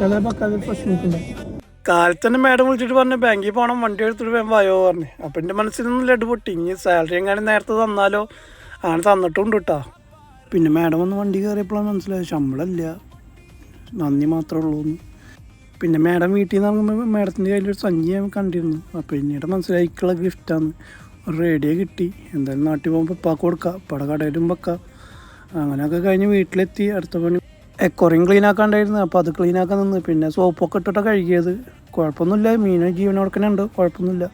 ചില പക്കാതെ പ്രശ്നമൊക്കെ കാലത്ത് തന്നെ മാഡം വിളിച്ചിട്ട് പറഞ്ഞു ബാങ്കിൽ പോകണം, വണ്ടി എടുത്തിട്ട് വായോ പറഞ്ഞു. അപ്പം എൻ്റെ മനസ്സിൽ നിന്ന് ലഡ് പൊട്ടി. ഇനി സാലറി എങ്ങാനും നേരത്തെ തന്നാലോ, അങ്ങനെ തന്നിട്ടുണ്ട് കേട്ടോ. പിന്നെ മാഡം ഒന്ന് വണ്ടി കയറിയപ്പോഴാണ് മനസ്സിലായത് ശമ്പളമില്ല, നന്ദി മാത്രമേ ഉള്ളൂ എന്ന്. പിന്നെ മാഡം വീട്ടിൽ നിന്ന് ഇറങ്ങുമ്പോൾ മാഡത്തിൻ്റെ കയ്യിലൊരു സഞ്ചി ഞാൻ കണ്ടിരുന്നു. അപ്പോൾ പിന്നീട് മനസ്സിലായിക്കുള്ള ഗിഫ്റ്റാണ്. ഒരു റേഡിയോ കിട്ടി. എന്തായാലും നാട്ടിൽ പോകുമ്പോൾ ഉപ്പാക്ക് കൊടുക്കാം, ഉപ്പയുടെ കടയിലും വെക്കാം. അങ്ങനെയൊക്കെ കഴിഞ്ഞ് വീട്ടിലെത്തി. അടുത്ത പണി എക്കോറിയും ക്ലീൻ ആക്കാണ്ടായിരുന്നു. അപ്പോൾ അത് ക്ലീൻ ആക്കാൻ നിന്ന്. പിന്നെ സോപ്പൊക്കെ ഇട്ടിട്ടാണ് കഴുകിയത്. കുഴപ്പമൊന്നുമില്ല, മീൻ ജീവൻ കൊടുക്കുന്നുണ്ട്, കുഴപ്പമൊന്നുമില്ല.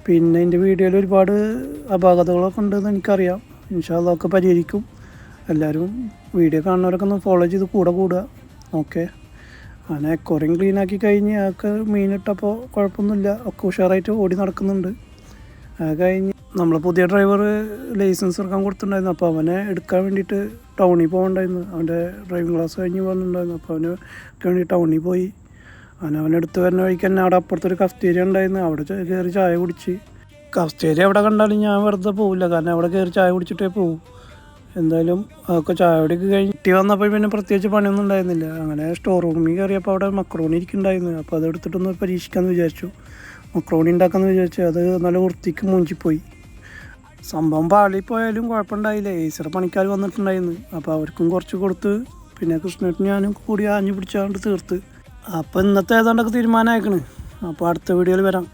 പിന്നെ എൻ്റെ വീഡിയോയിൽ ഒരുപാട് അപാകതകളൊക്കെ ഉണ്ടെന്ന് എനിക്കറിയാം. ഇൻഷാ അല്ലാഹ് ഒക്കെ പരിഹരിക്കും. എല്ലാവരും വീഡിയോ കാണുന്നവരൊക്കെ ഒന്ന് ഫോളോ ചെയ്ത് കൂടെ കൂടുക. ഓക്കെ. അങ്ങനെ എക്കോറിയും ക്ലീൻ ആക്കി കഴിഞ്ഞ് അതൊക്കെ മീനിട്ടപ്പോൾ കുഴപ്പമൊന്നുമില്ല, ഒക്കെ ഉഷാറായിട്ട് ഓടി നടക്കുന്നുണ്ട്. അത് കഴിഞ്ഞ് നമ്മൾ പുതിയ ഡ്രൈവർ ലൈസൻസ് എടുക്കാൻ കൊടുത്തിട്ടുണ്ടായിരുന്നു. അപ്പോൾ അവനെ എടുക്കാൻ വേണ്ടിയിട്ട് ടൗണിൽ പോകണ്ടായിരുന്നു. അവൻ്റെ ഡ്രൈവിംഗ് ക്ലാസ് കഴിഞ്ഞ് വന്നിട്ടുണ്ടായിരുന്നു. അപ്പോൾ അവന് വേണ്ടി ടൗണിൽ പോയി. അവനെടുത്ത് വരുന്ന വഴിക്ക് തന്നെ അവിടെ അപ്പുറത്തൊരു കഫ്റ്റേരിയ ഉണ്ടായിരുന്നു. അവിടെ കയറി ചായ കുടിച്ച്. കഫ്റ്റേരിയ എവിടെ കണ്ടാലും ഞാൻ വെറുതെ പോവില്ല, കാരണം അവിടെ കയറി ചായ കുടിച്ചിട്ടേ പോവും. എന്തായാലും അതൊക്കെ ചായ കുടിക്ക് കഴിഞ്ഞിട്ട് വന്നപ്പോൾ പിന്നെ പ്രത്യേകിച്ച് പണിയൊന്നും ഉണ്ടായിരുന്നില്ല. അങ്ങനെ സ്റ്റോർ റൂമിൽ കയറിയപ്പോൾ അവിടെ മക്രോണി ഇരിക്കുന്നുണ്ടായിരുന്നു. അപ്പോൾ അത് എടുത്തിട്ടൊന്ന് പരീക്ഷിക്കാമെന്ന് വിചാരിച്ചു. മക്രോണി ഉണ്ടാക്കാമെന്ന് വിചാരിച്ചു. അത് നല്ല വൃത്തിക്ക് മൂഞ്ചിപ്പോയി. സംഭവം പാളിപ്പോയാലും കുഴപ്പമുണ്ടായില്ല. ഏസർ പണിക്കാർ വന്നിട്ടുണ്ടായിരുന്നു. അപ്പോൾ അവർക്കും കുറച്ച് കൊടുത്ത് പിന്നെ കൃഷ്ണേട്ടൻ ഞാനും കൂടി ആഞ്ഞു പിടിച്ചാണ്ട് തീർത്ത്. അപ്പോൾ ഇന്നത്തെ ഏതാണ്ടൊക്കെ തീരുമാനമായിക്കണ്. അപ്പോൾ അടുത്ത വീഡിയോയിൽ വരാം.